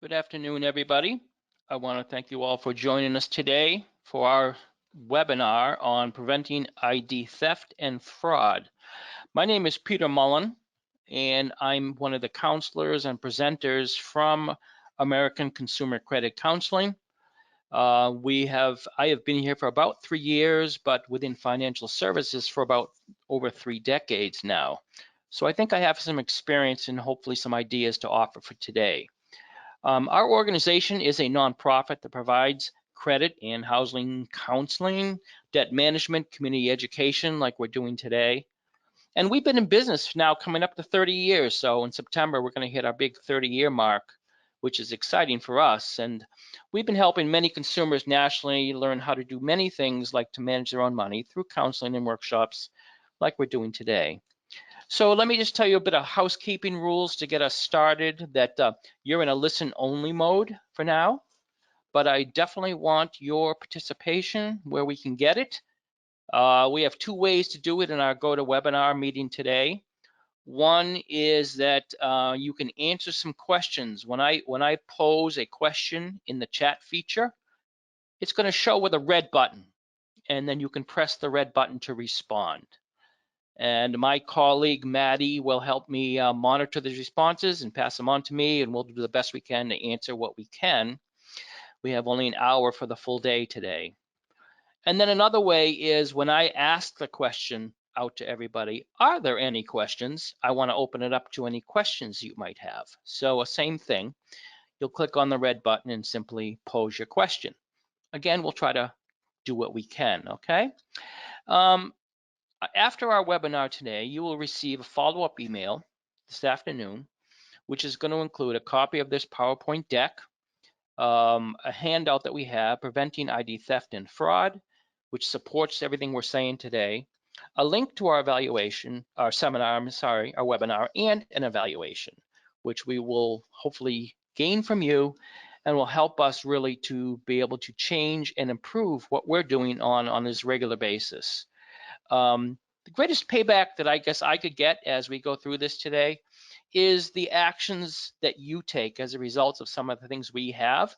Good afternoon, everybody. I want to thank you all for joining us today for our webinar on preventing ID theft and fraud. My name is Peter Mullen, and I'm one of the counselors and presenters from American Consumer Credit Counseling. I have been here for about 3 years, but within financial services for about over 3 decades now. So I think I have some experience and hopefully some ideas to offer for today. Our organization is a nonprofit that provides credit and housing counseling, debt management, community education like we're doing today. And we've been in business now coming up to 30 years. So in September, we're going to hit our big 30-year mark, which is exciting for us. And we've been helping many consumers nationally learn how to do many things like to manage their own money through counseling and workshops like we're doing today. So let me just tell you a bit of housekeeping rules to get us started, that you're in a listen only mode for now, but I definitely want your participation where we can get it. We have 2 ways to do it in our GoToWebinar meeting today. One is that you can answer some questions. When I pose a question in the chat feature, it's going to show with a red button, and then you can press the red button to respond. And my colleague, Maddie, will help me monitor the responses and pass them on to me, and we'll do the best we can to answer what we can. We have only an hour for the full day today. And then another way is when I ask the question out to everybody, are there any questions? I want to open it up to any questions you might have. So same thing, you'll click on the red button and simply pose your question. Again, we'll try to do what we can, okay? After our webinar today, you will receive a follow-up email this afternoon, which is going to include a copy of this PowerPoint deck, a handout that we have, Preventing ID Theft and Fraud, which supports everything we're saying today, a link to our evaluation, our webinar, and an evaluation, which we will hopefully gain from you and will help us really to be able to change and improve what we're doing on this regular basis. The greatest payback that I guess I could get as we go through this today is the actions that you take as a result of some of the things we have.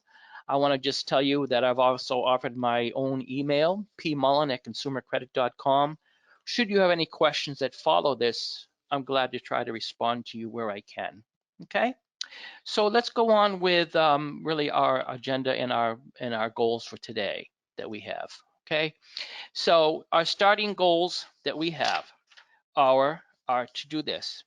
I want to just tell you that I've also offered my own email, pmullen@consumercredit.com. Should you have any questions that follow this, I'm glad to try to respond to you where I can. Okay, so let's go on with really our agenda and our goals for today that we have. Okay, so our starting goals that we have are to do this.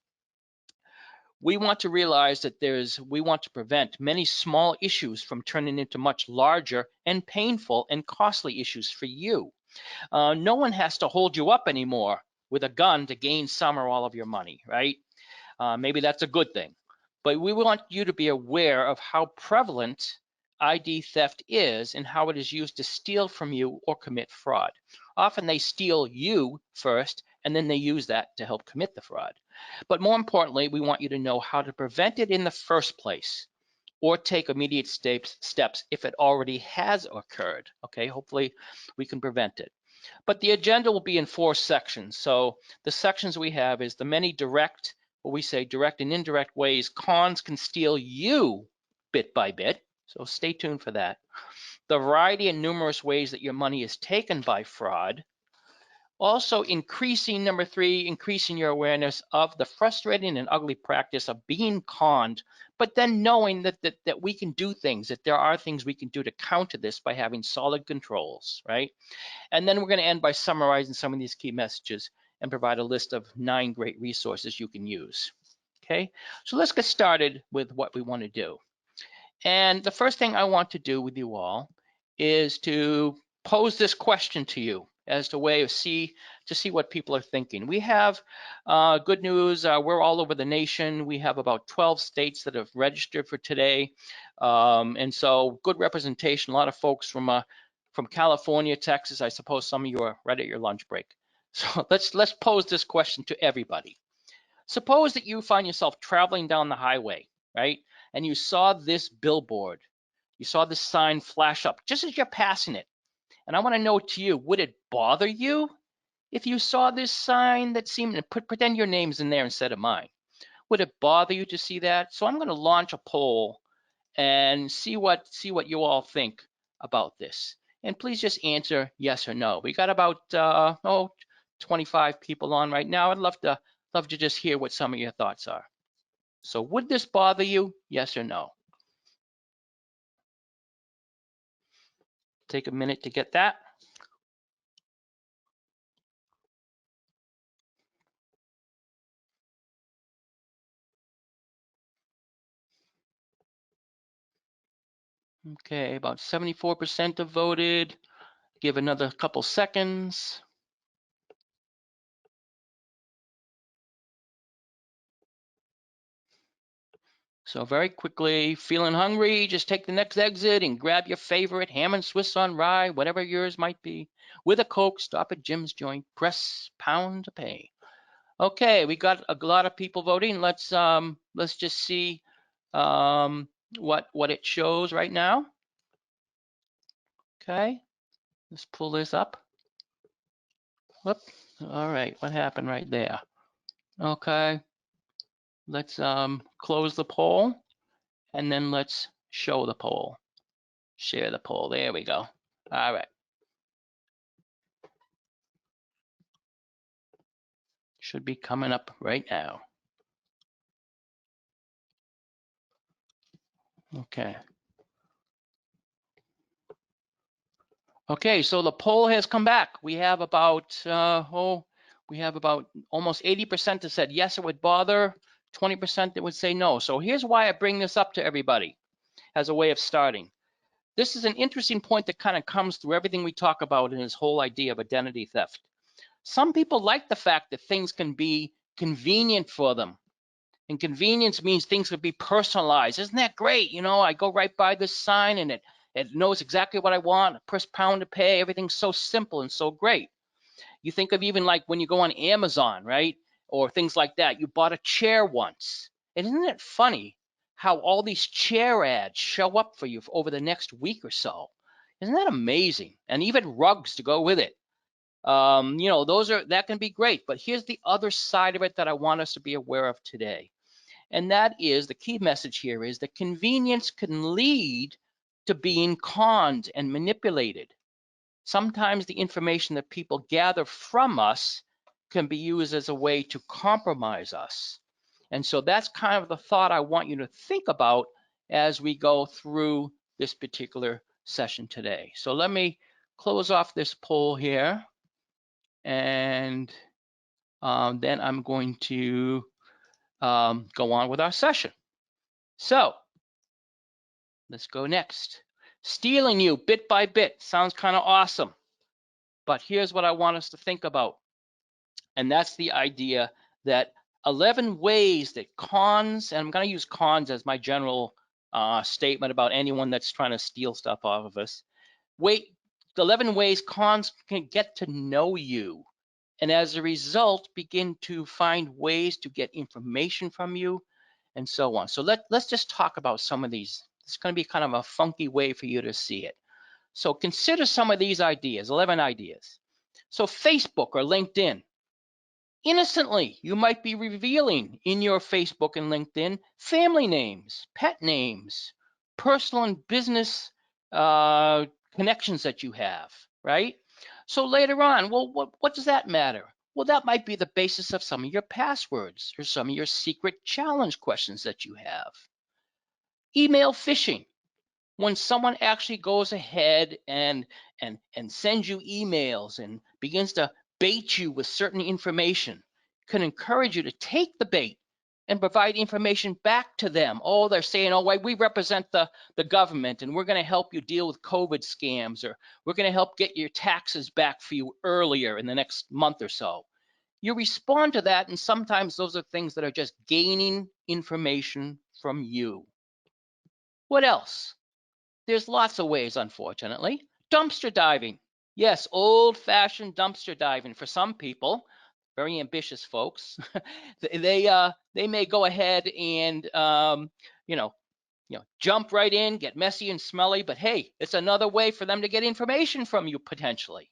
We want to realize that we want to prevent many small issues from turning into much larger and painful and costly issues for you. No one has to hold you up anymore with a gun to gain some or all of your money, right? Maybe that's a good thing. But we want you to be aware of how prevalent ID theft is and how it is used to steal from you or commit fraud. Often they steal you first, and then they use that to help commit the fraud. But more importantly, we want you to know how to prevent it in the first place or take immediate steps if it already has occurred. Okay, hopefully we can prevent it. But the agenda will be in 4 sections. So the sections we have is the many direct, what we say direct and indirect ways cons can steal you bit by bit. So stay tuned for that. The variety and numerous ways that your money is taken by fraud. Also number 3, increasing your awareness of the frustrating and ugly practice of being conned, but then knowing that we can do things, that there are things we can do to counter this by having solid controls, right? And then we're going to end by summarizing some of these key messages and provide a list of 9 great resources you can use. Okay, so let's get started with what we want to do. And the first thing I want to do with you all is to pose this question to you as a way of to see what people are thinking. We have good news. We're all over the nation. We have about 12 states that have registered for today. And so good representation, a lot of folks from California, Texas. I suppose some of you are right at your lunch break. So let's pose this question to everybody. Suppose that you find yourself traveling down the highway, right? And you saw this billboard. You saw this sign flash up just as you're passing it. And I want to know to you, would it bother you if you saw this sign that seemed to pretend your name's in there instead of mine? Would it bother you to see that? So I'm going to launch a poll and see what you all think about this. And please just answer yes or no. We got about 25 people on right now. I'd love to just hear what some of your thoughts are. So would this bother you? Yes or no? Take a minute to get that. Okay, about 74% have voted. Give another couple seconds. So very quickly, feeling hungry, just take the next exit and grab your favorite ham and Swiss on rye, whatever yours might be. With a Coke, stop at Jim's joint, press pound to pay. Okay, we got a lot of people voting. Let's just see what it shows right now. Okay, let's pull this up. Whoop. All right, what happened right there? Okay, let's close the poll and then let's show the poll. Share the poll. There we go. All right. Should be coming up right now. Okay. Okay, so the poll has come back. We have about almost 80% that said yes, it would bother, 20% that would say no. So here's why I bring this up to everybody as a way of starting. This is an interesting point that kind of comes through everything we talk about in this whole idea of identity theft. Some people like the fact that things can be convenient for them. And convenience means things could be personalized. Isn't that great? You know, I go right by this sign and it knows exactly what I want. Press pound to pay. Everything's so simple and so great. You think of even like when you go on Amazon, right? Or things like that. You bought a chair once. And isn't it funny how all these chair ads show up for you over the next week or so? Isn't that amazing? And even rugs to go with it. You know, that can be great. But here's the other side of it that I want us to be aware of today. And that is, the key message here is that convenience can lead to being conned and manipulated. Sometimes the information that people gather from us can be used as a way to compromise us. And so that's kind of the thought I want you to think about as we go through this particular session today. So let me close off this poll here. And then I'm going to go on with our session. So let's go next. Stealing you bit by bit sounds kind of awesome, but here's what I want us to think about. And that's the idea that 11 ways that cons, and I'm going to use cons as my general statement about anyone that's trying to steal stuff off of us. 11 ways cons can get to know you, and as a result, begin to find ways to get information from you, and so on. So let's just talk about some of these. It's going to be kind of a funky way for you to see it. So consider some of these ideas, 11 ideas. So Facebook or LinkedIn. Innocently, you might be revealing in your Facebook and LinkedIn family names, pet names, personal and business connections that you have, right? So later on, well, what does that matter? Well, that might be the basis of some of your passwords or some of your secret challenge questions that you have. Email phishing. When someone actually goes ahead and sends you emails and begins to bait you with certain information, can encourage you to take the bait and provide information back to them. Oh, they're saying, oh, we represent the government and we're going to help you deal with COVID scams, or we're going to help get your taxes back for you earlier in the next month or so. You respond to that, and sometimes those are things that are just gaining information from you. What else? There's lots of ways, unfortunately. Dumpster diving. Yes, old-fashioned dumpster diving for some people, very ambitious folks. they may go ahead and jump right in, get messy and smelly, but hey, it's another way for them to get information from you potentially.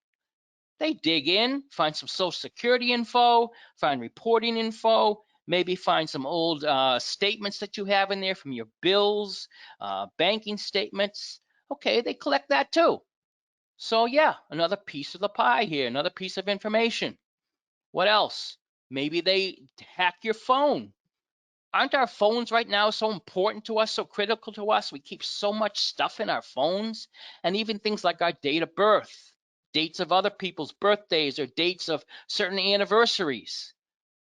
They dig in, find some social security info, find reporting info, maybe find some old statements that you have in there from your bills, banking statements. Okay, they collect that too. So yeah, another piece of the pie here, another piece of information. What else? Maybe they hack your phone. Aren't our phones right now so important to us, so critical to us? We keep so much stuff in our phones, and even things like our date of birth, dates of other people's birthdays, or dates of certain anniversaries.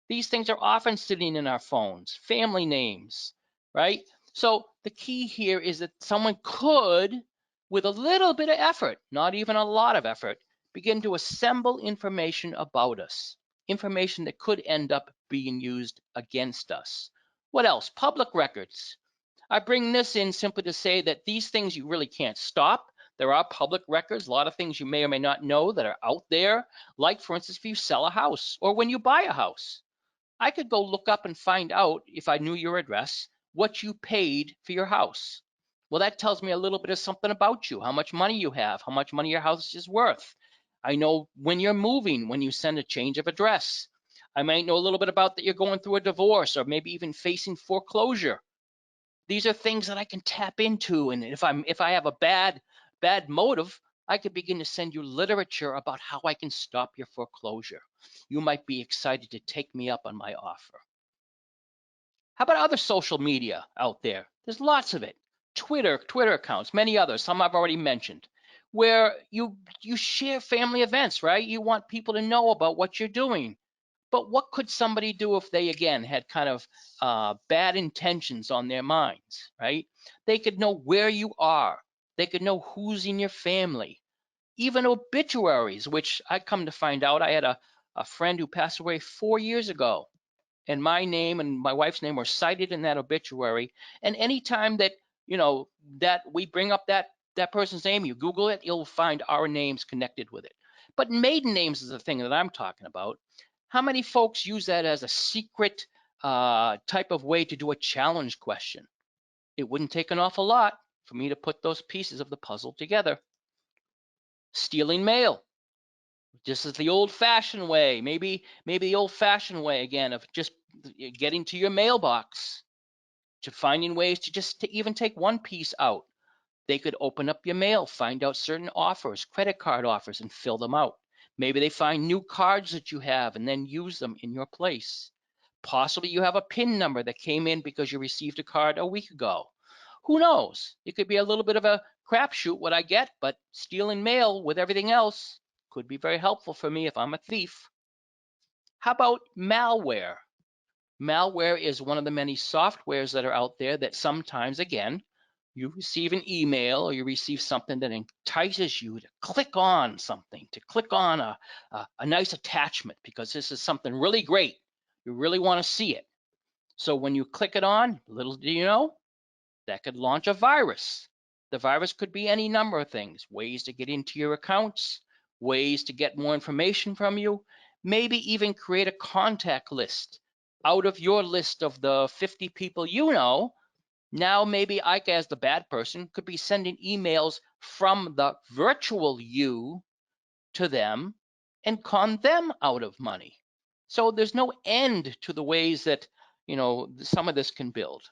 These things are often sitting in our phones, family names, right? So the key here is that someone could, with a little bit of effort, not even a lot of effort, begin to assemble information about us, information that could end up being used against us. What else? Public records. I bring this in simply to say that these things you really can't stop. There are public records, a lot of things you may or may not know that are out there, like, for instance, if you sell a house or when you buy a house. I could go look up and find out, if I knew your address, what you paid for your house. Well, that tells me a little bit of something about you, how much money you have, how much money your house is worth. I know when you're moving, when you send a change of address. I might know a little bit about that you're going through a divorce or maybe even facing foreclosure. These are things that I can tap into, and if I have a bad motive, I could begin to send you literature about how I can stop your foreclosure. You might be excited to take me up on my offer. How about other social media out there? There's lots of it. Twitter accounts, many others, some I've already mentioned, where you share family events, right? You want people to know about what you're doing. But what could somebody do if they, again, had kind of bad intentions on their minds, right? They could know where you are. They could know who's in your family. Even obituaries, which I come to find out, I had a friend who passed away 4 years ago, and my name and my wife's name were cited in that obituary. And anytime that, that we bring up that person's name, you Google it, you'll find our names connected with it. But maiden names is the thing that I'm talking about. How many folks use that as a secret type of way to do a challenge question? It wouldn't take an awful lot for me to put those pieces of the puzzle together. Stealing mail. This is the old-fashioned way, maybe the old-fashioned way again of just getting to your mailbox, to finding ways to even take one piece out. They could open up your mail, find out certain offers, credit card offers, and fill them out. Maybe they find new cards that you have and then use them in your place. Possibly you have a PIN number that came in because you received a card a week ago. Who knows? It could be a little bit of a crapshoot what I get, but stealing mail with everything else could be very helpful for me if I'm a thief. How about malware? Malware is one of the many softwares that are out there that sometimes, again, you receive an email or you receive something that entices you to click on something, to click on a nice attachment because this is something really great. You really want to see it. So when you click it on, little do you know, that could launch a virus. The virus could be any number of things, ways to get into your accounts, ways to get more information from you, maybe even create a contact list out of your list of the 50 people you know. Now maybe I, as the bad person, could be sending emails from the virtual you to them and con them out of money. So there's no end to the ways that, some of this can build.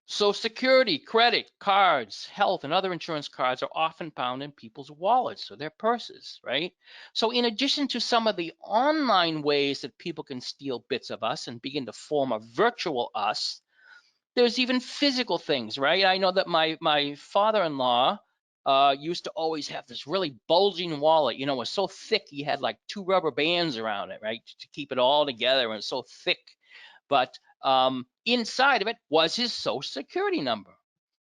So security, credit, cards, health, and other insurance cards are often found in people's wallets or their purses, right? So in addition to some of the online ways that people can steal bits of us and begin to form a virtual us, there's even physical things, right? I know that my father-in-law used to always have this really bulging wallet. It was so thick he had like 2 rubber bands around it, right, to keep it all together, and it's so thick. But inside of it was his social security number,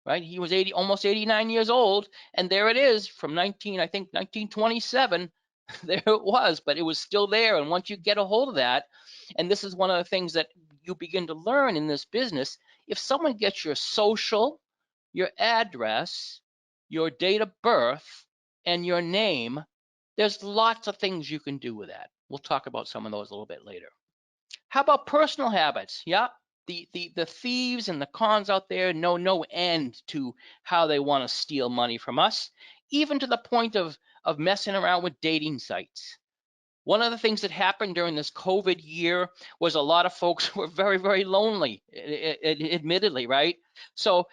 right? He was almost 89 years old, and there it is from 1927. There it was, but it was still there. And once you get a hold of that, and this is one of the things that you begin to learn in this business, if someone gets your social, your address, your date of birth, and your name, there's lots of things you can do with that. We'll talk about some of those a little bit later. How about personal habits? Yeah, the thieves and the cons out there know no end to how they want to steal money from us, even to the point of messing around with dating sites. One of the things that happened during this COVID year was a lot of folks were very, very lonely, admittedly, right? So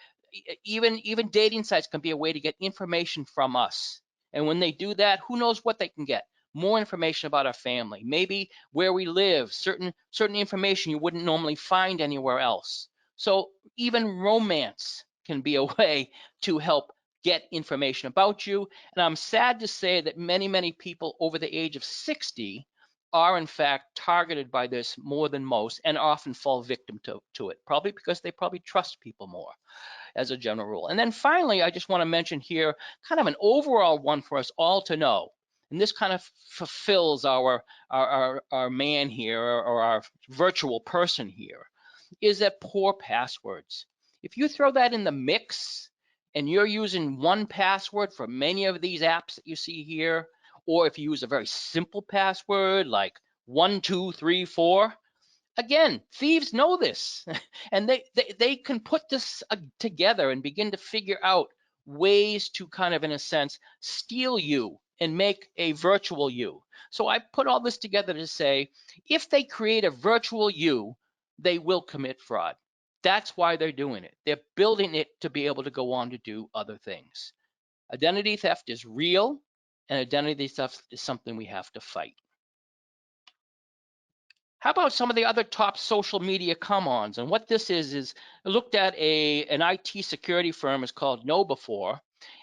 even dating sites can be a way to get information from us. And when they do that, who knows what they can get? More information about our family, maybe where we live, certain information you wouldn't normally find anywhere else. So even romance can be a way to help get information about you. And I'm sad to say that many, many people over the age of 60 are in fact targeted by this more than most and often fall victim to it, probably because they probably trust people more as a general rule. And then finally, I just want to mention here kind of an overall one for us all to know. And this kind of fulfills our man here, or our virtual person here, is that poor passwords. If you throw that in the mix and you're using one password for many of these apps that you see here, or if you use a very simple password like 1234, again, thieves know this, and they can put this together and begin to figure out ways to kind of, in a sense, steal you and make a virtual you. So I put all this together to say, if they create a virtual you, they will commit fraud. That's why they're doing it. They're building it to be able to go on to do other things. Identity theft is real, and identity theft is something we have to fight. How about some of the other top social media come-ons? And what this is looked at an IT security firm is called KnowBe4,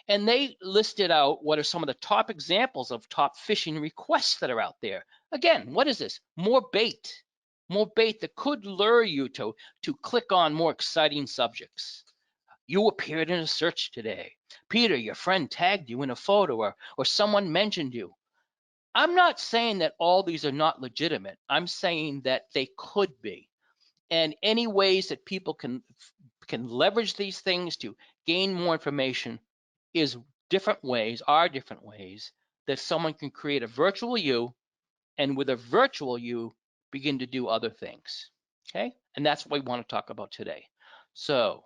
and they listed out what are some of the top examples of top phishing requests that are out there. Again, what is this? More bait that could lure you to click on more exciting subjects. You appeared in a search today. Peter, your friend tagged you in a photo, or someone mentioned you. I'm not saying that all these are not legitimate. I'm saying that they could be. And any ways that people can leverage these things to gain more information are different ways that someone can create a virtual you, and with a virtual you begin to do other things. Okay? And that's what we want to talk about today. So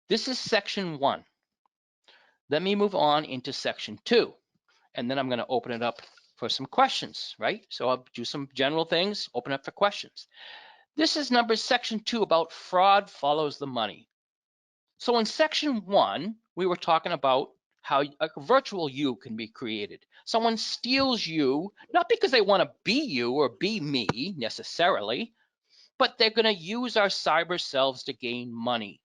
this is section 1. Let me move on into section 2. And then I'm going to open it up for some questions, right? So I'll do some general things, open up for questions. This is section 2 about fraud follows the money. So in section 1, we were talking about how a virtual you can be created. Someone steals you, not because they want to be you or be me necessarily, but they're going to use our cyber selves to gain money.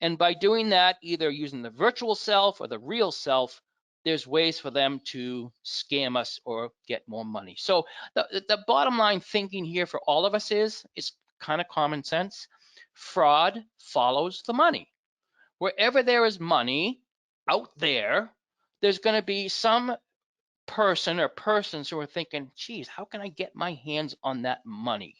And by doing that, either using the virtual self or the real self, there's ways for them to scam us or get more money. So the bottom line thinking here for all of us is kind of common sense. Fraud follows the money. Wherever there is money out there, there's going to be some person or persons who are thinking, geez, how can I get my hands on that money?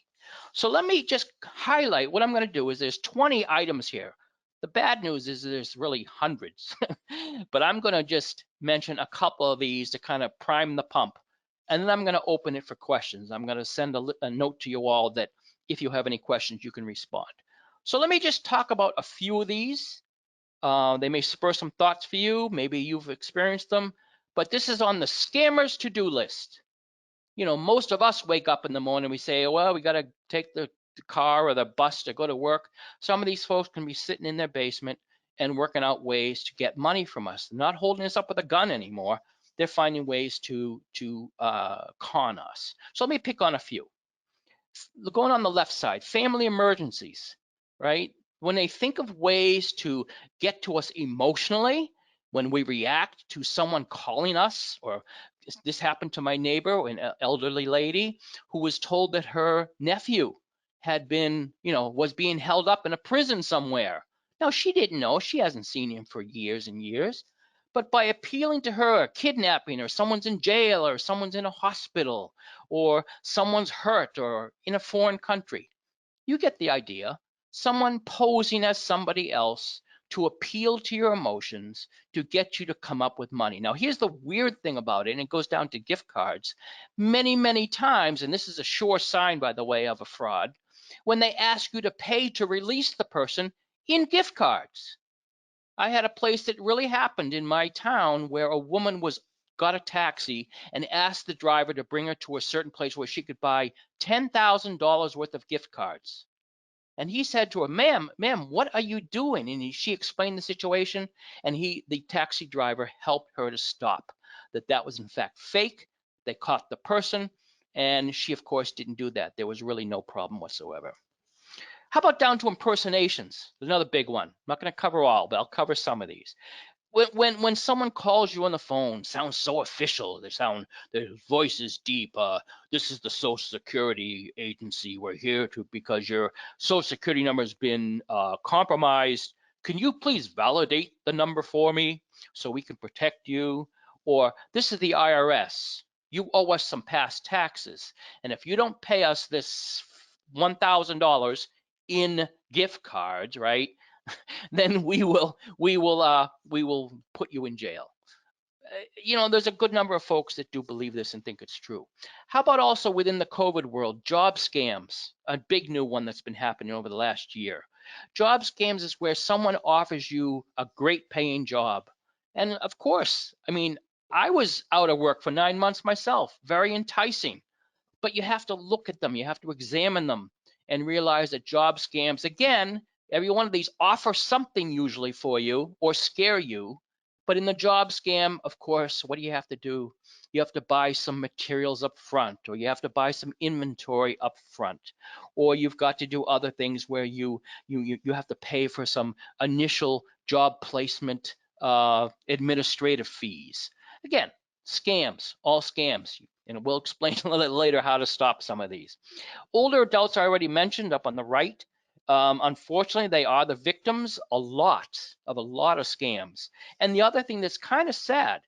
So let me just highlight what I'm going to do is there's 20 items here. The bad news is there's really hundreds, but I'm going to just mention a couple of these to kind of prime the pump. And then I'm going to open it for questions. I'm going to send a note to you all that if you have any questions, you can respond. So let me just talk about a few of these. They may spur some thoughts for you. Maybe you've experienced them, but this is on the scammers to-do list. You know, most of us wake up in the morning, we say, well, we got to take the car or the bus to go to work. Some of these folks can be sitting in their basement and working out ways to get money from us. They're not holding us up with a gun anymore. They're finding ways to con us. So let me pick on a few. Going on the left side, family emergencies, right? When they think of ways to get to us emotionally, when we react to someone calling us, or this happened to my neighbor, an elderly lady who was told that her nephew had been, was being held up in a prison somewhere. Now, she didn't know. She hasn't seen him for years and years. But by appealing to her, kidnapping, or someone's in jail, or someone's in a hospital, or someone's hurt, or in a foreign country, you get the idea. Someone posing as somebody else to appeal to your emotions to get you to come up with money. Now, here's the weird thing about it, and it goes down to gift cards. Many, many times, and this is a sure sign, by the way, of a fraud, when they ask you to pay to release the person in gift cards. I had a place that really happened in my town where a woman was got a taxi and asked the driver to bring her to a certain place where she could buy $10,000 worth of gift cards. And he said to her, ma'am, what are you doing? And she explained the situation, and the taxi driver, helped her to stop that was in fact fake. They caught the person, and she, of course, didn't do that. There was really no problem whatsoever. How about down to impersonations? Another big one. I'm not going to cover all, but I'll cover some of these. When someone calls you on the phone, sounds so official. Their voice is deep. This is the Social Security agency. We're here because your Social Security number has been compromised. Can you please validate the number for me so we can protect you? Or this is the IRS. You owe us some past taxes, and if you don't pay us this $1,000 in gift cards, right, then we will put you in jail. There's a good number of folks that do believe this and think it's true. How about also within the COVID world, job scams, a big new one that's been happening over the last year. Job scams is where someone offers you a great paying job. And of course, I was out of work for 9 months myself, very enticing. But you have to look at them, you have to examine them and realize that job scams, again, every one of these offer something usually for you or scare you. But in the job scam, of course, what do you have to do? You have to buy some materials up front, or you have to buy some inventory up front, or you've got to do other things where you have to pay for some initial job placement administrative fees. Again, scams, all scams. And we'll explain a little later how to stop some of these. Older adults I already mentioned up on the right. Unfortunately, they are the victims of a lot of scams. And the other thing that's kind of sad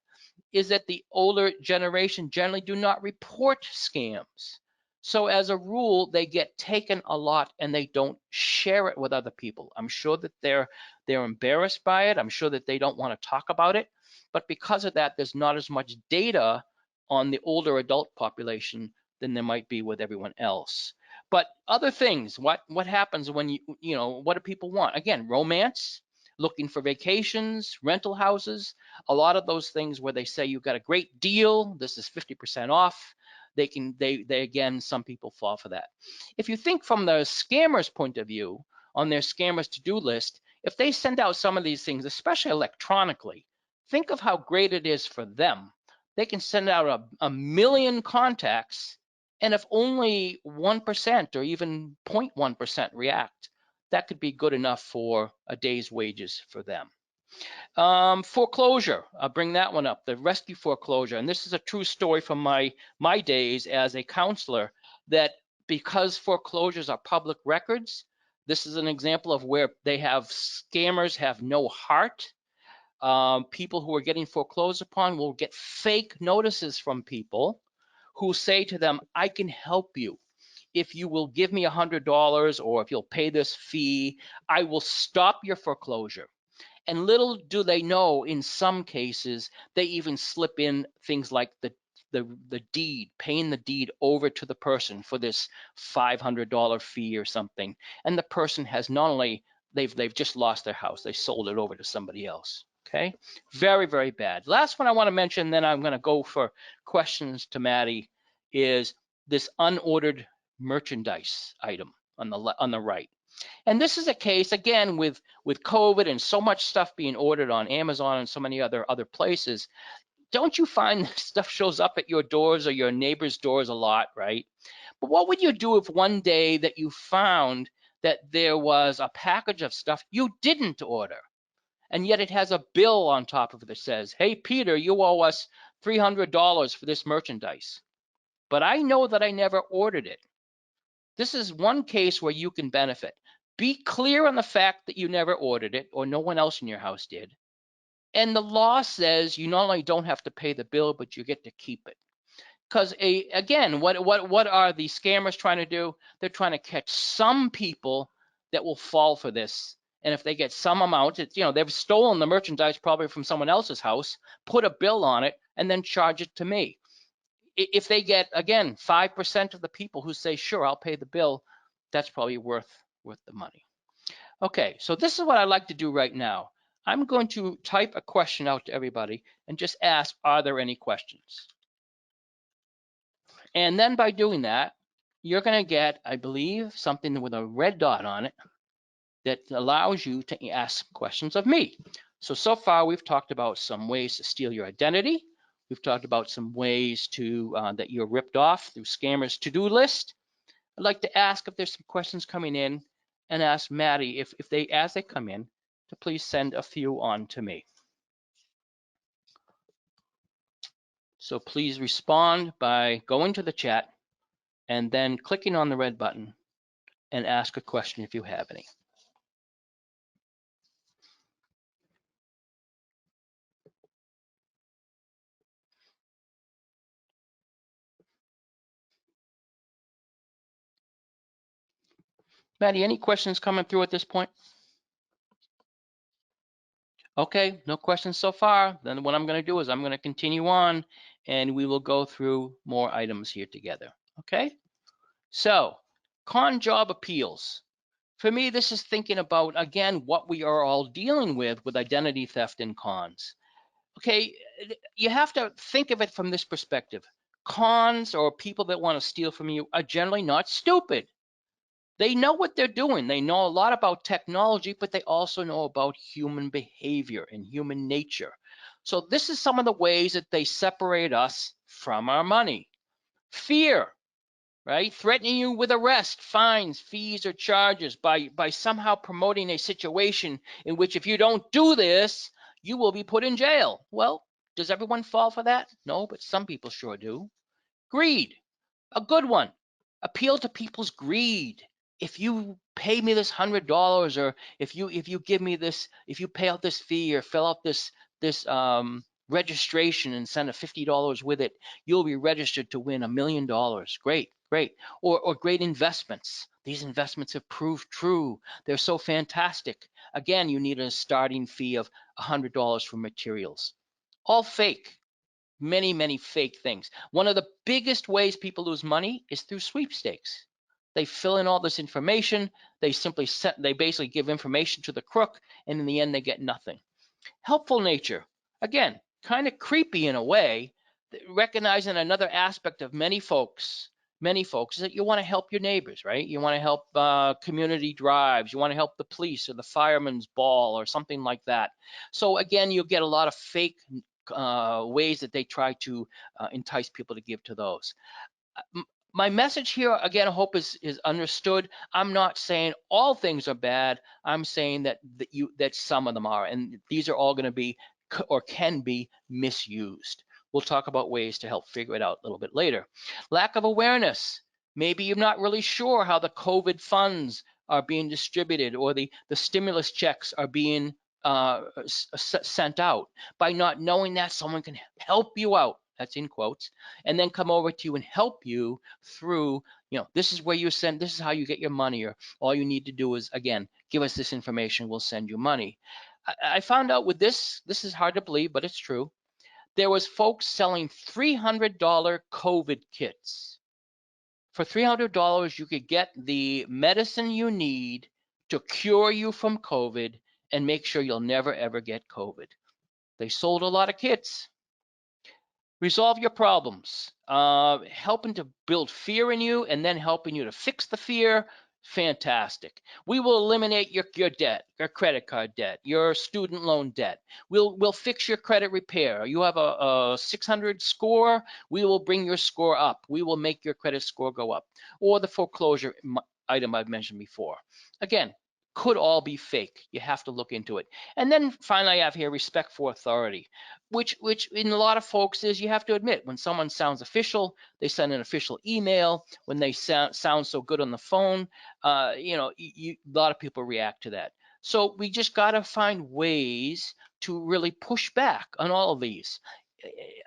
is that the older generation generally do not report scams. So as a rule, they get taken a lot and they don't share it with other people. I'm sure that they're embarrassed by it. I'm sure that they don't want to talk about it. But because of that, there's not as much data on the older adult population than there might be with everyone else. But other things, what happens when what do people want? Again, romance, looking for vacations, rental houses, a lot of those things where they say you've got a great deal, this is 50% off. They again, some people fall for that. If you think from the scammer's point of view, on their scammers to-do list, if they send out some of these things, especially electronically, think of how great it is for them. They can send out a million contacts, and if only 1% or even 0.1% react, that could be good enough for a day's wages for them. Foreclosure, I'll bring that one up, the rescue foreclosure. And this is a true story from my days as a counselor, that because foreclosures are public records, this is an example of where scammers have no heart. People who are getting foreclosed upon will get fake notices from people who say to them, I can help you. If you will give me $100 or if you'll pay this fee, I will stop your foreclosure. And little do they know, in some cases, they even slip in things like the deed, paying the deed over to the person for this $500 fee or something. And the person has not only, they've just lost their house, they sold it over to somebody else. Okay, very, very bad. Last one I want to mention, then I'm going to go for questions to Maddie, is this unordered merchandise item on the right. And this is a case, again, with COVID and so much stuff being ordered on Amazon and so many other places. Don't you find stuff shows up at your doors or your neighbor's doors a lot, right? But what would you do if one day that you found that there was a package of stuff you didn't order, and yet it has a bill on top of it that says, hey, Peter, you owe us $300 for this merchandise, but I know that I never ordered it. This is one case where you can benefit. Be clear on the fact that you never ordered it or no one else in your house did. And the law says you not only don't have to pay the bill, but you get to keep it. Because again, what are the scammers trying to do? They're trying to catch some people that will fall for this. And if they get some amount, they've stolen the merchandise probably from someone else's house, put a bill on it, and then charge it to me. If they get, again, 5% of the people who say, sure, I'll pay the bill, that's probably worth the money. Okay, so this is what I like to do right now. I'm going to type a question out to everybody and just ask, are there any questions? And then by doing that, you're going to get, I believe, something with a red dot on it that allows you to ask questions of me. So far we've talked about some ways to steal your identity. We've talked about some ways to that you're ripped off through scammers' to-do list. I'd like to ask if there's some questions coming in, and ask Maddie if they, as they come in, to please send a few on to me. So please respond by going to the chat and then clicking on the red button and ask a question if you have any. Maddie, any questions coming through at this point? Okay, no questions so far. Then what I'm going to do is I'm going to continue on and we will go through more items here together. Okay, so con job appeals. For me, this is thinking about, again, what we are all dealing with identity theft and cons. Okay, you have to think of it from this perspective. Cons, or people that want to steal from you, are generally not stupid. They know what they're doing. They know a lot about technology, but they also know about human behavior and human nature. So this is some of the ways that they separate us from our money. Fear, right? Threatening you with arrest, fines, fees, or charges by somehow promoting a situation in which if you don't do this, you will be put in jail. Well, does everyone fall for that? No, but some people sure do. Greed, a good one. Appeal to people's greed. If you pay me this $100, or if you give me this, if you pay out this fee or fill out this registration and send a $50 with it, you'll be registered to win $1 million. Great, great. Or great investments. These investments have proved true. They're so fantastic. Again, you need a starting fee of $100 for materials. All fake. Many, many fake things. One of the biggest ways people lose money is through sweepstakes. They fill in all this information. They basically give information to the crook, and in the end, they get nothing. Helpful nature, again, kind of creepy in a way, recognizing another aspect of many folks is that you want to help your neighbors, right? You want to help community drives. You want to help the police or the fireman's ball or something like that. So again, you'll get a lot of fake ways that they try to entice people to give to those. My message here, again, I hope is understood. I'm not saying all things are bad. I'm saying that some of them are, and these are all going to be or can be misused. We'll talk about ways to help figure it out a little bit later. Lack of awareness. Maybe you're not really sure how the COVID funds are being distributed, or the stimulus checks are being sent out. By not knowing that, someone can help you out, that's in quotes, and then come over to you and help you through, this is where you send, this is how you get your money, or all you need to do is, again, give us this information, we'll send you money. I found out with this is hard to believe, but it's true. There was folks selling $300 COVID kits. For $300, you could get the medicine you need to cure you from COVID and make sure you'll never, ever get COVID. They sold a lot of kits. Resolve your problems, helping to build fear in you and then helping you to fix the fear. Fantastic. We will eliminate your debt, your credit card debt, your student loan debt. We'll fix your credit repair. You have a 600 score, we will bring your score up. We will make your credit score go up. Or the foreclosure item I've mentioned before. Again, could all be fake. You have to look into it. And then finally, I have here respect for authority, which in a lot of folks is, you have to admit, when someone sounds official, they send an official email. When they sound so good on the phone, a lot of people react to that. So we just got to find ways to really push back on all of these.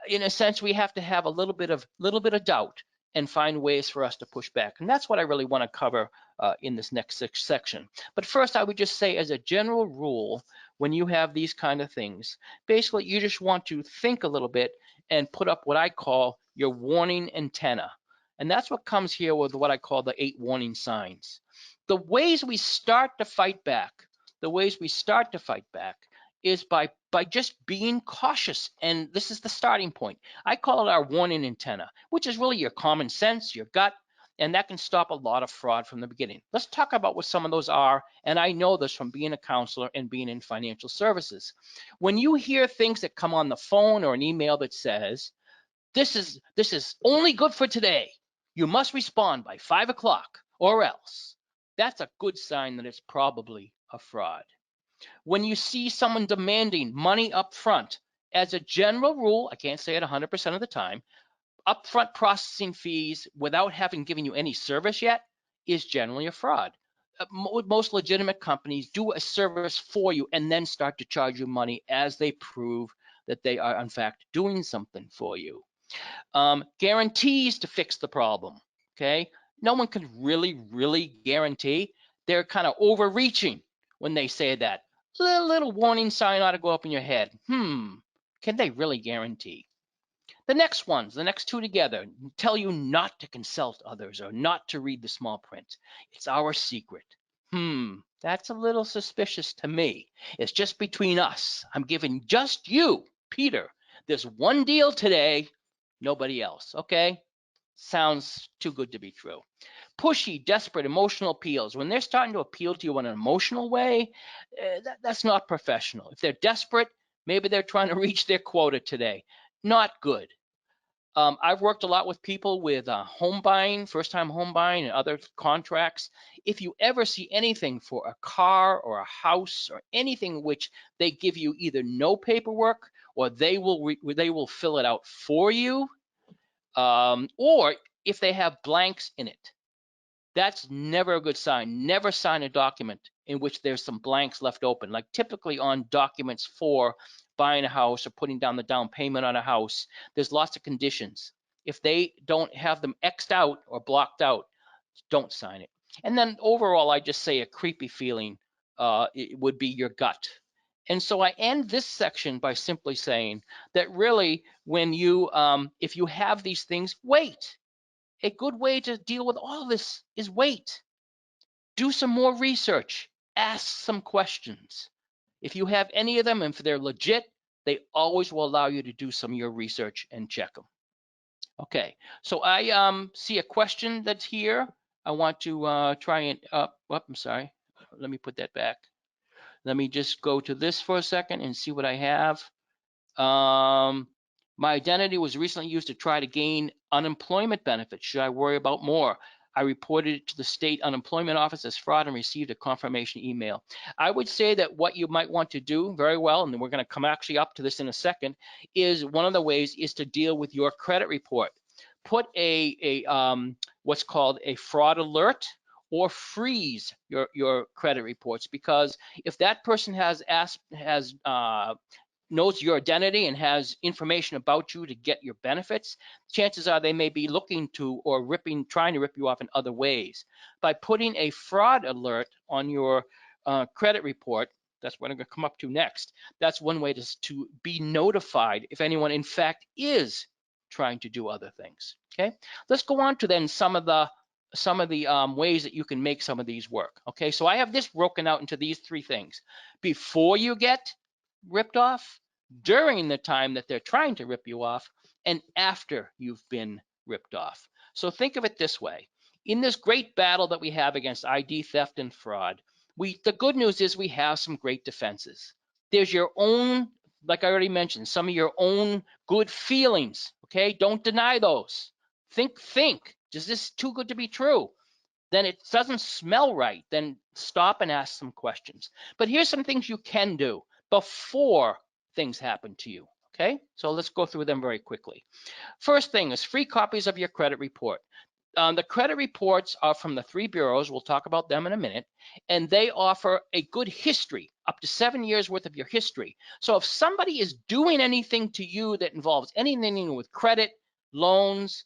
In a sense, we have to have a little bit of doubt and find ways for us to push back. And that's what I really want to cover in this next section. But first, I would just say, as a general rule, when you have these kind of things, basically you just want to think a little bit and put up what I call your warning antenna. And that's what comes here with what I call the 8 warning signs. The ways we start to fight back, is by just being cautious. And this is the starting point. I call it our warning antenna, which is really your common sense, your gut, and that can stop a lot of fraud from the beginning. Let's talk about what some of those are. And I know this from being a counselor and being in financial services. When you hear things that come on the phone or an email that says, this is only good for today, you must respond by 5 o'clock or else, that's a good sign that it's probably a fraud. When you see someone demanding money up front, as a general rule, I can't say it 100% of the time, upfront processing fees without having given you any service yet is generally a fraud. Most legitimate companies do a service for you and then start to charge you money as they prove that they are in fact doing something for you. Guarantees to fix the problem, okay? No one can really guarantee. They're kind of overreaching when they say that. Little warning sign ought to go up in your head. Can they really guarantee? The next ones, the next two together, tell you not to consult others or not to read the small print. It's our secret. That's a little suspicious to me. It's just between us. I'm giving just you, Peter, this one deal today, nobody else, okay? Sounds too good to be true. Pushy, desperate, emotional appeals. When they're starting to appeal to you in an emotional way, that's not professional. If they're desperate, maybe they're trying to reach their quota today. Not good. I've worked a lot with people with home buying, first-time home buying, and other contracts. If you ever see anything for a car or a house or anything which they give you either no paperwork or they will fill it out for you, or if they have blanks in it, that's never a good sign. Never sign a document in which there's some blanks left open. Like typically on documents for buying a house or putting down the down payment on a house, there's lots of conditions. If they don't have them X'd out or blocked out, don't sign it. And then overall, I just say a creepy feeling it would be your gut. And so I end this section by simply saying that really when you, if you have these things, wait. A good way to deal with all of this is wait. Do some more research. Ask some questions. If you have any of them and if they're legit, they always will allow you to do some of your research and check them. Okay, so I see a question that's here. I want to try and, I'm sorry. Let me put that back. Let me just go to this for a second and see what I have. My identity was recently used to try to gain unemployment benefits. Should I worry about more? I reported it to the state unemployment office as fraud and received a confirmation email. I would say that what you might want to do very well, and we're going to come actually up to this in a second, is one of the ways is to deal with your credit report. Put what's called a fraud alert or freeze your credit reports, because if that person knows your identity and has information about you to get your benefits, chances are they may be looking to or trying to rip you off in other ways. By putting a fraud alert on your credit report, that's what I'm going to come up to next. That's one way to be notified if anyone in fact is trying to do other things. Okay, let's go on to then some of the ways that you can make some of these work. Okay, so I have this broken out into these three things. Before you get ripped off, during the time that they're trying to rip you off, and after you've been ripped off. So think of it this way. In this great battle that we have against ID theft and fraud, the good news is we have some great defenses. There's your own, like I already mentioned, some of your own good feelings, okay? Don't deny those. Think, is this too good to be true? Then it doesn't smell right, then stop and ask some questions. But here's some things you can do before things happen to you, okay? So let's go through them very quickly. First thing is free copies of your credit report. The credit reports are from the three bureaus. We'll talk about them in a minute. And they offer a good history, up to 7 years worth of your history. So if somebody is doing anything to you that involves anything with credit, loans,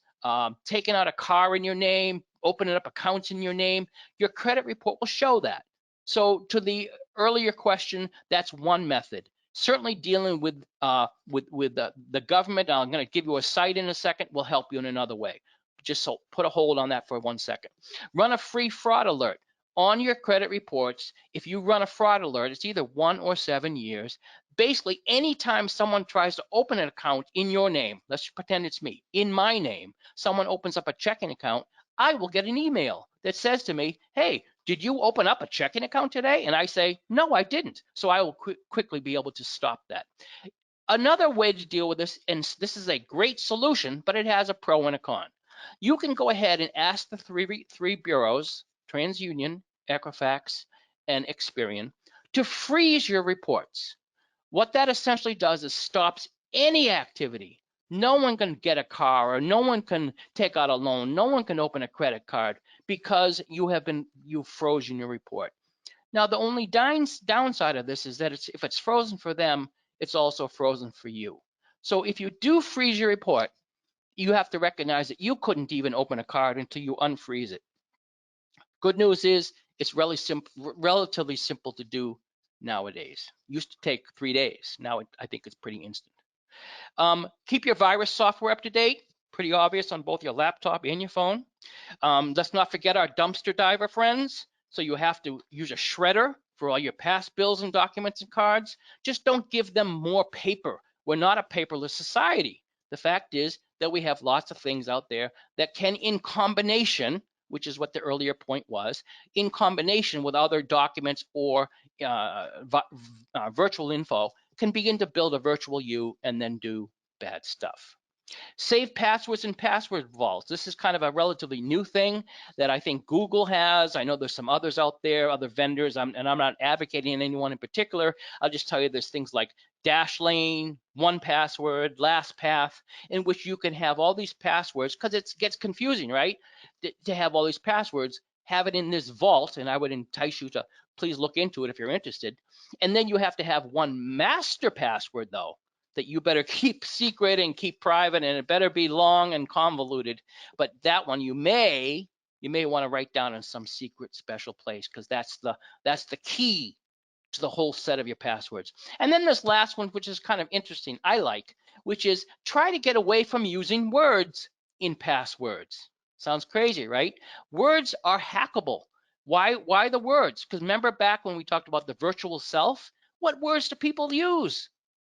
taking out a car in your name, opening up accounts in your name, your credit report will show that. So to the earlier question, that's one method. Certainly dealing with the government, I'm going to give you a site in a second, will help you in another way. Just so put a hold on that for 1 second. Run a free fraud alert. on your credit reports, if you run a fraud alert, it's either 1 or 7 years. Basically, anytime someone tries to open an account in your name, let's pretend it's me, in my name, someone opens up a checking account, I will get an email that says to me, hey, did you open up a checking account today? And I say, no, I didn't. So I will quickly be able to stop that. Another way to deal with this, and this is a great solution, but it has a pro and a con. You can go ahead and ask the three bureaus, TransUnion, Equifax, and Experian, to freeze your reports. What that essentially does is stops any activity. No one can get a car, or no one can take out a loan, no one can open a credit card because you've frozen your report. Now, the only downside of this is that if it's frozen for them, it's also frozen for you. So if you do freeze your report, you have to recognize that you couldn't even open a card until you unfreeze it. Good news is it's relatively simple to do nowadays. Used to take 3 days. Now I think it's pretty instant. Keep your virus software up to date. Pretty obvious on both your laptop and your phone. Let's not forget our dumpster diver friends. So you have to use a shredder for all your past bills and documents and cards. Just don't give them more paper. We're not a paperless society. The fact is that we have lots of things out there that can, in combination, which is what the earlier point was, in combination with other documents or virtual info, can begin to build a virtual you and then do bad stuff. Save passwords in password vaults. This is kind of a relatively new thing that I think Google has. I know there's some others out there, other vendors, and I'm not advocating anyone in particular. I'll just tell you there's things like Dashlane, 1Password, LastPath, in which you can have all these passwords, because it gets confusing, right? To have all these passwords, have it in this vault, and I would entice you to please look into it if you're interested. And then you have to have one master password, though, that you better keep secret and keep private, and it better be long and convoluted. But that one you may want to write down in some secret special place, because that's the key to the whole set of your passwords. And then this last one, which is kind of interesting, I like, which is try to get away from using words in passwords. Sounds crazy, right? Words are hackable. Why the words? Because remember back when we talked about the virtual self, what words do people use?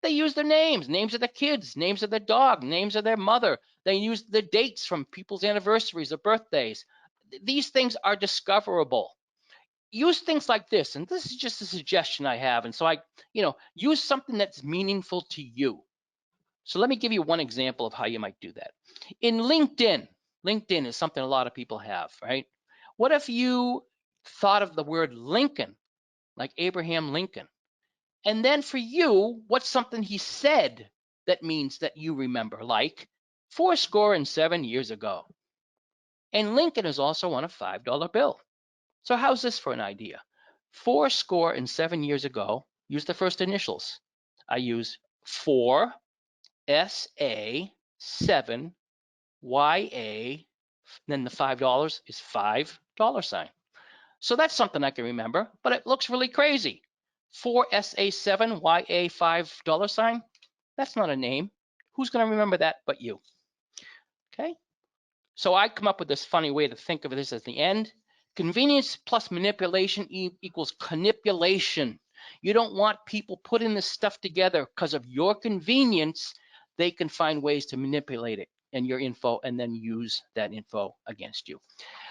They use their names of their kids, names of their dog, names of their mother. They use the dates from people's anniversaries or birthdays. These things are discoverable. Use things like this, and this is just a suggestion I have. And so use something that's meaningful to you. So let me give you one example of how you might do that. In LinkedIn is something a lot of people have, right? What if you thought of the word Lincoln, like Abraham Lincoln? And then for you, what's something he said that means that you remember, like 7 years ago. And Lincoln is also on a $5 bill. So how's this for an idea? 7 years ago, use the first initials. I use 4 SA 7 YA, then the $5 is $5 sign. So that's something I can remember, but it looks really crazy. 4SA7YA $5 That's not a name. Who's going to remember that but you? Okay. So I come up with this funny way to think of this as the end. Convenience plus manipulation equals conipulation. You don't want people putting this stuff together because of your convenience. They can find ways to manipulate it and your info and then use that info against you.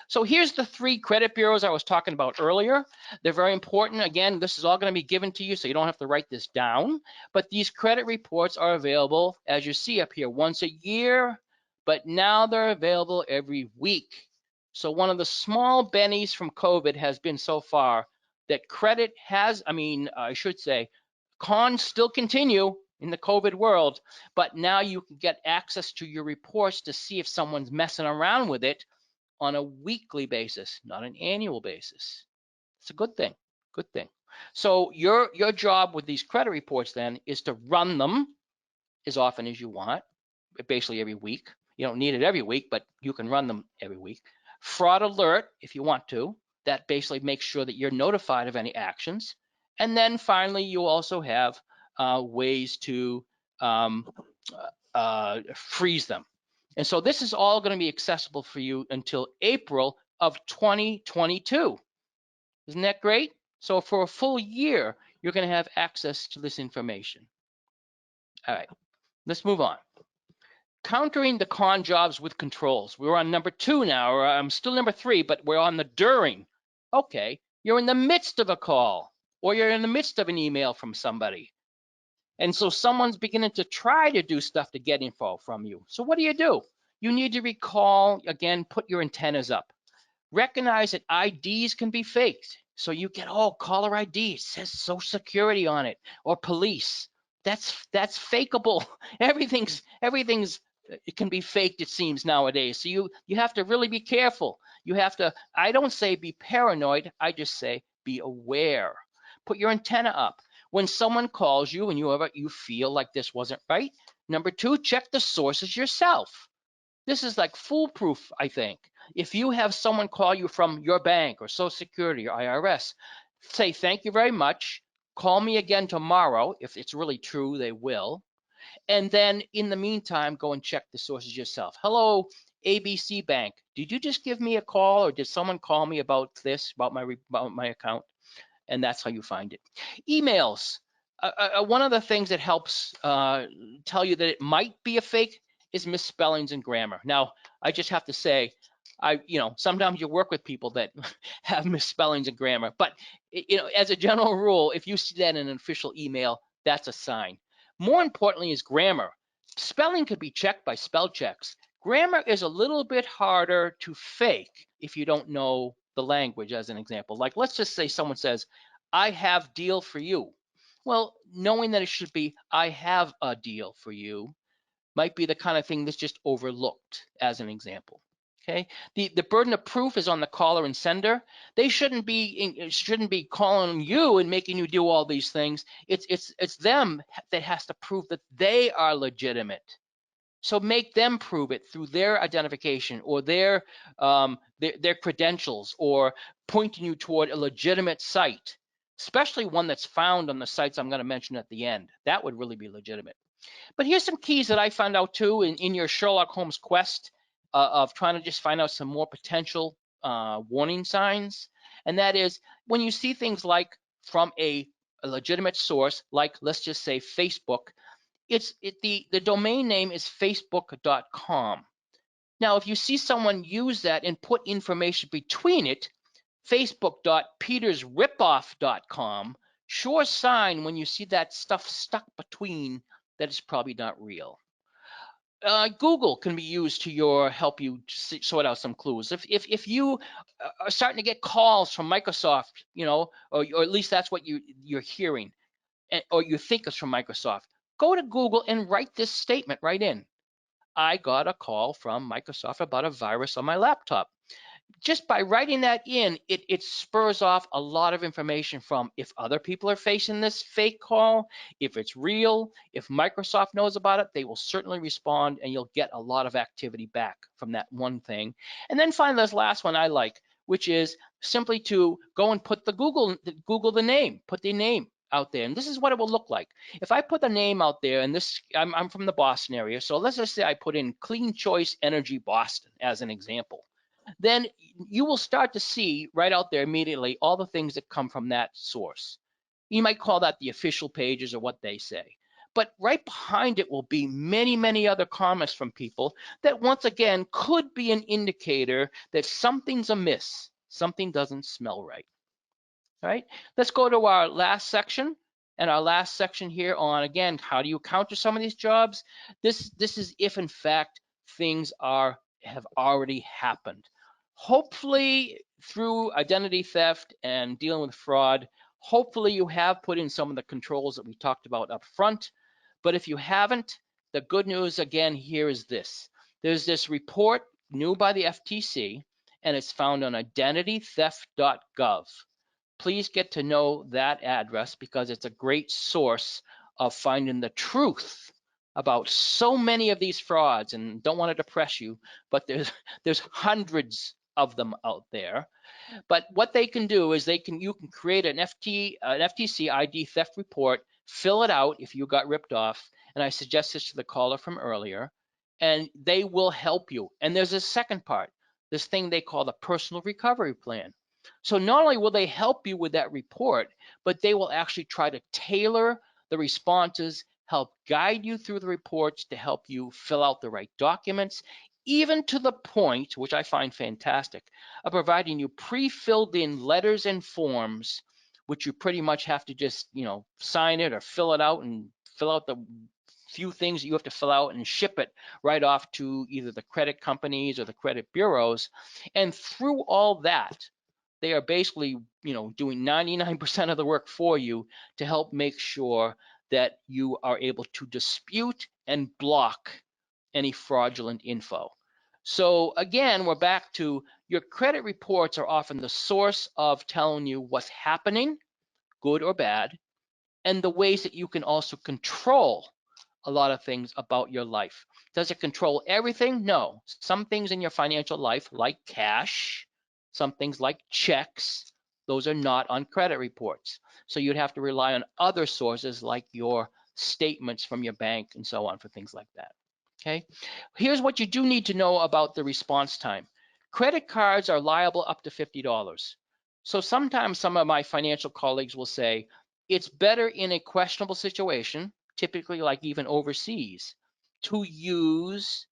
So here's the 3 credit bureaus I was talking about earlier. They're very important. Again, this is all going to be given to you, so you don't have to write this down. But these credit reports are available, as you see up here, once a year, but now they're available every week. So one of the small bennies from COVID has been so far that credit has, I should say, cons still continue in the COVID world, but now you can get access to your reports to see if someone's messing around with it on a weekly basis, not an annual basis. It's a good thing, good thing. So your job with these credit reports then is to run them as often as you want, basically every week. You don't need it every week, but you can run them every week. Fraud alert if you want to. That basically makes sure that you're notified of any actions. And then finally, you also have ways to freeze them. And so this is all going to be accessible for you until April of 2022. Isn't that great? So for a full year, you're going to have access to this information. All right, let's move on. Countering the con jobs with controls. We're on number 2 now, or I'm still number 3, but we're on the during. Okay, you're in the midst of a call, or you're in the midst of an email from somebody. And so someone's beginning to try to do stuff to get info from you. So what do? You need to recall, again, put your antennas up. Recognize that IDs can be faked. So you get, oh, caller ID, it says Social Security on it, or police. That's fakeable. Everything's it can be faked, it seems, nowadays. So you have to really be careful. You have to, I don't say be paranoid, I just say be aware. Put your antenna up. When someone calls you and you feel like this wasn't right, number 2, check the sources yourself. This is like foolproof, I think. If you have someone call you from your bank or Social Security or IRS, say, thank you very much. Call me again tomorrow. If it's really true, they will. And then in the meantime, go and check the sources yourself. Hello, ABC Bank. Did you just give me a call, or did someone call me about this, about my account? And that's how you find it. Emails. One of the things that helps tell you that it might be a fake is misspellings and grammar. Now, I just have to say, sometimes you work with people that have misspellings and grammar, but as a general rule, if you see that in an official email, that's a sign. More importantly is grammar. Spelling could be checked by spell checks. Grammar is a little bit harder to fake if you don't know the language, as an example. Like, let's just say someone says, I have deal for you. Well, knowing that it should be, I have a deal for you, might be the kind of thing that's just overlooked, as an example. Okay, the burden of proof is on the caller and sender. They shouldn't be calling you and making you do all these things. It's them that has to prove that they are legitimate. So make them prove it through their identification or their credentials, or pointing you toward a legitimate site, especially one that's found on the sites I'm going to mention at the end. That would really be legitimate. But here's some keys that I found out too in your Sherlock Holmes quest of trying to just find out some more potential warning signs. And that is when you see things like from a legitimate source, like let's just say Facebook, the domain name is facebook.com. Now, if you see someone use that and put information between it, facebook.petersripoff.com, sure sign when you see that stuff stuck between that it's probably not real. Google can be used to help you sort out some clues. If you are starting to get calls from Microsoft, or at least that's what you're hearing, or you think it's from Microsoft, go to Google and write this statement right in. I got a call from Microsoft about a virus on my laptop. Just by writing that in, it spurs off a lot of information from if other people are facing this fake call, if it's real, if Microsoft knows about it, they will certainly respond, and you'll get a lot of activity back from that one thing. And then finally, this last one I like, which is simply to go and put Google the name, put the name out there. And this is what it will look like. If I put the name out there, and I'm from the Boston area, so let's just say I put in Clean Choice Energy Boston as an example. Then you will start to see right out there immediately all the things that come from that source. You might call that the official pages or what they say. But right behind it will be many, many other comments from people that once again could be an indicator that something's amiss, something doesn't smell right. All right, let's go to our last section. And our last section here on, again, how do you counter some of these jobs? This is if in fact things have already happened. Hopefully through identity theft and dealing with fraud, hopefully you have put in some of the controls that we talked about up front. But if you haven't, the good news again here is this. There's this report new by the FTC, and it's found on identitytheft.gov. Please get to know that address because it's a great source of finding the truth about so many of these frauds. And don't want to depress you, but there's hundreds of them out there. But what they can do is you can create an FTC ID theft report, fill it out if you got ripped off, and I suggest this to the caller from earlier, and they will help you. And there's a second part, this thing they call the personal recovery plan. So not only will they help you with that report, but they will actually try to tailor the responses, help guide you through the reports to help you fill out the right documents, even to the point, which I find fantastic, of providing you pre-filled in letters and forms, which you pretty much have to just, sign it or fill it out and fill out the few things that you have to fill out and ship it right off to either the credit companies or the credit bureaus. And through all that, they are basically, doing 99% of the work for you to help make sure that you are able to dispute and block any fraudulent info. So again, we're back to your credit reports are often the source of telling you what's happening, good or bad, and the ways that you can also control a lot of things about your life. Does it control everything? No. Some things in your financial life, like cash, some things like checks, those are not on credit reports. So you'd have to rely on other sources like your statements from your bank and so on for things like that. Okay. Here's what you do need to know about the response time. Credit cards are liable up to $50. So sometimes some of my financial colleagues will say, it's better in a questionable situation, typically like even overseas, to use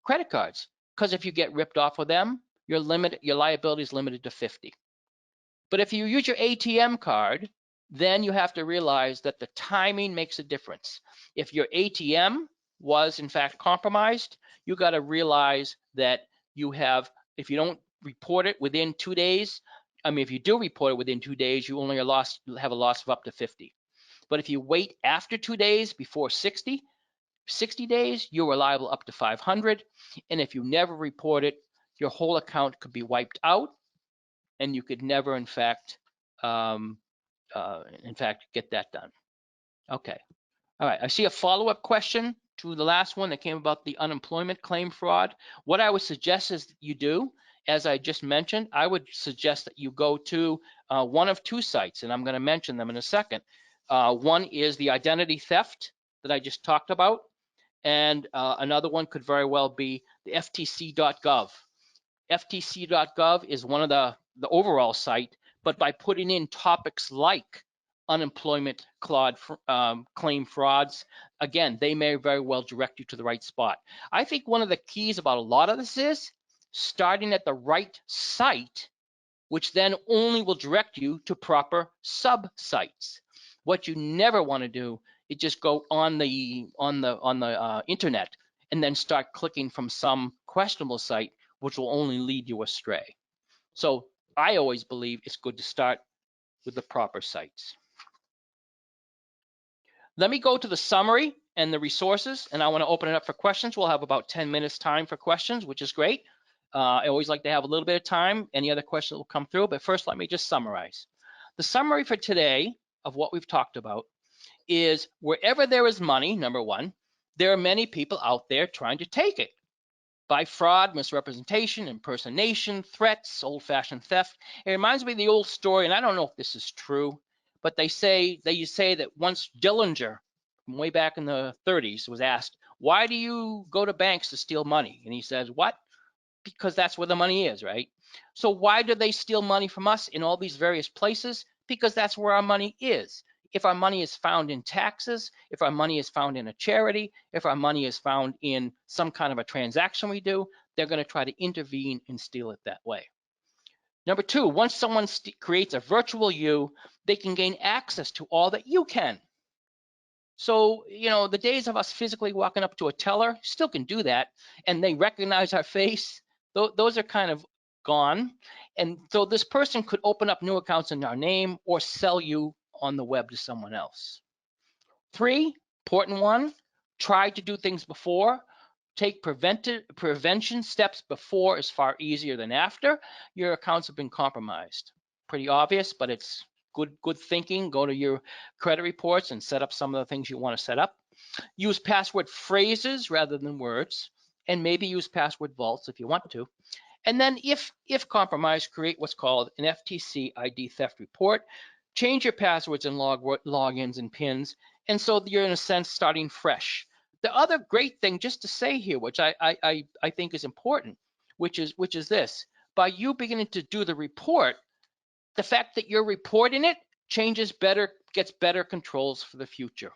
credit cards. Because if you get ripped off with them, your liability is limited to 50. But if you use your ATM card, then you have to realize that the timing makes a difference. If your ATM was in fact compromised, you got to realize that you have, if you don't report it within 2 days, if you do report it within 2 days, you only have a loss of up to 50. But if you wait after 2 days before 60 days, you're liable up to 500. And if you never report it, your whole account could be wiped out, and you could never, in fact, get that done. Okay. All right. I see a follow-up question to the last one that came about the unemployment claim fraud. What I would suggest is you do, as I just mentioned, I would suggest that you go to one of two sites, and I'm going to mention them in a second. One is the identity theft that I just talked about, and another one could very well be the ftc.gov. ftc.gov is one of the overall site, but by putting in topics like unemployment claim frauds, again, they may very well direct you to the right spot. I think one of the keys about a lot of this is starting at the right site, which then only will direct you to proper sub-sites. What you never want to do is just go on the internet and then start clicking from some questionable site, which will only lead you astray. So I always believe it's good to start with the proper sites. Let me go to the summary and the resources, and I want to open it up for questions. We'll have about 10 minutes time for questions, which is great. I always like to have a little bit of time. Any other questions will come through, but first let me just summarize. The summary for today of what we've talked about is wherever there is money, number one, there are many people out there trying to take it by fraud, misrepresentation, impersonation, threats, old-fashioned theft. It reminds me of the old story, and I don't know if this is true, but they say that once Dillinger, from way back in the 30s, was asked, why do you go to banks to steal money? And he says, what? Because that's where the money is, right? So why do they steal money from us in all these various places? Because that's where our money is. If our money is found in taxes, if our money is found in a charity, if our money is found in some kind of a transaction we do, they're going to try to intervene and steal it that way. Number two, once someone creates a virtual you, they can gain access to all that you can. So, the days of us physically walking up to a teller, still can do that, and they recognize our face, those are kind of gone. And so this person could open up new accounts in our name or sell you on the web to someone else. Three, important one, try to do things before. Take prevention steps before is far easier than after your accounts have been compromised. Pretty obvious, but it's good thinking. Go to your credit reports and set up some of the things you want to set up. Use password phrases rather than words, and maybe use password vaults if you want to. And then if compromised, create what's called an FTC ID theft report. Change your passwords and logins and pins, and so you're in a sense starting fresh. The other great thing just to say here, which I think is important, which is this: by you beginning to do the report, the fact that you're reporting it gets better controls for the future.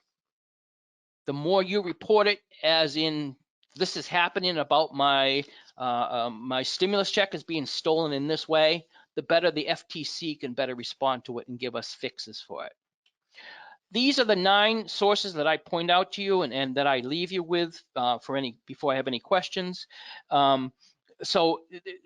The more you report it, as in this is happening about my my stimulus check is being stolen in this way, the better the FTC can better respond to it and give us fixes for it. These are the 9 sources that I point out to you and that I leave you with before I have any questions. So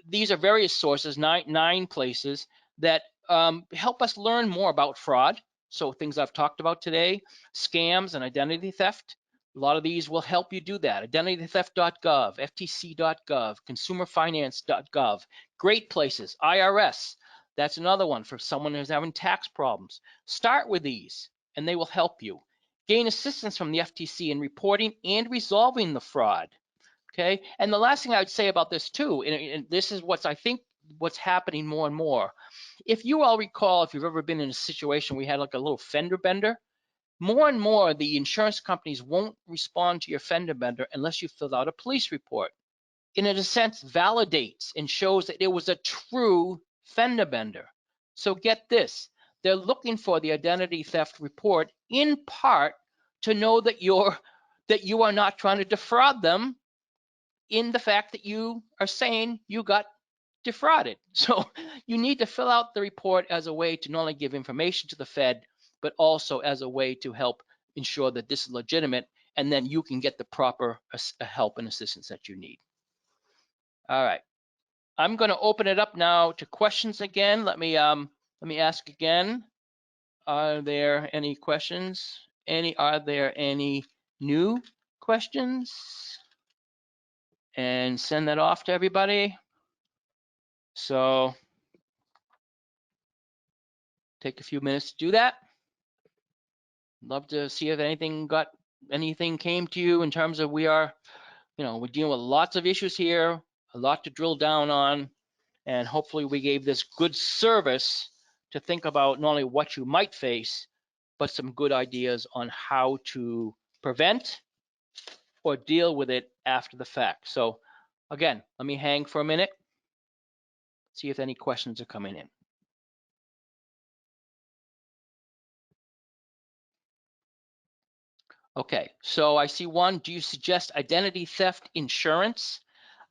these are various sources, nine places that help us learn more about fraud. So things I've talked about today, scams and identity theft. A lot of these will help you do that. Identitytheft.gov, ftc.gov, consumerfinance.gov, great places. IRS, that's another one for someone who's having tax problems. Start with these and they will help you. Gain assistance from the FTC in reporting and resolving the fraud. Okay, and the last thing I would say about this too, and this is what's happening more and more. If you all recall, if you've ever been in a situation where you had like a little fender bender, more and more the insurance companies won't respond to your fender bender unless you fill out a police report. And in a sense, validates and shows that it was a true fender bender. So get this, they're looking for the identity theft report in part to know that you are not trying to defraud them, in the fact that you are saying you got defrauded. So you need to fill out the report as a way to not only give information to the Fed, but also as a way to help ensure that this is legitimate, and then you can get the proper help and assistance that you need. All right, I'm going to open it up now to questions again. Let me ask again. Are there any questions? Are there any new questions? And send that off to everybody. So take a few minutes to do that. Love to see if anything came to you in terms of we're dealing with lots of issues here, a lot to drill down on, and hopefully we gave this good service to think about not only what you might face, but some good ideas on how to prevent or deal with it after the fact. So again, let me hang for a minute, see if any questions are coming in. Okay, so I see one. Do you suggest identity theft insurance?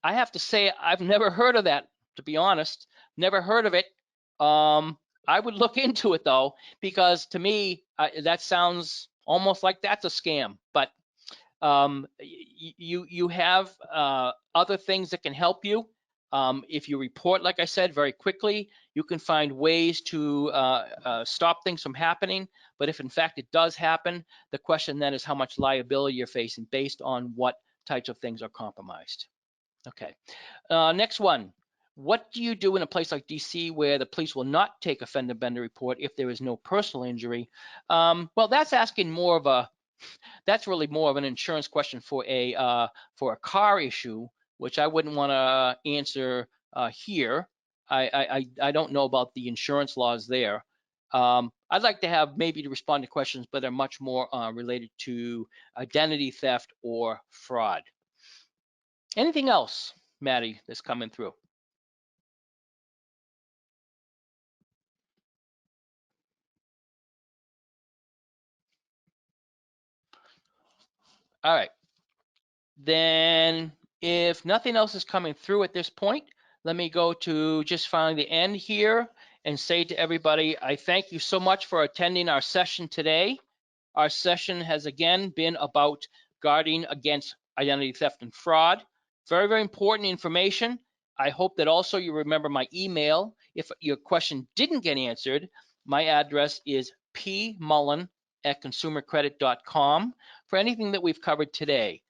I have to say I've never heard of that, to be honest. Never heard of it. I would look into it though, because to me that sounds almost like that's a scam. But you have other things that can help you. If you report, like I said, very quickly, you can find ways to stop things from happening. But if in fact it does happen, the question then is how much liability you're facing based on what types of things are compromised. Okay, next one. What do you do in a place like DC where the police will not take a fender bender report if there is no personal injury? Well, that's asking more of a, that's really more of an insurance question for a car issue, which I wouldn't want to answer here. I don't know about the insurance laws there. I'd like to have maybe to respond to questions, but they're much more related to identity theft or fraud. Anything else, Maddie, that's coming through? All right. Then if nothing else is coming through at this point, let me go to just finally the end here and say to everybody, I thank you so much for attending our session today. Our session has again been about guarding against identity theft and fraud. Very, very important information. I hope that also you remember my email. If your question didn't get answered, my address is pmullen@consumercredit.com for anything that we've covered today.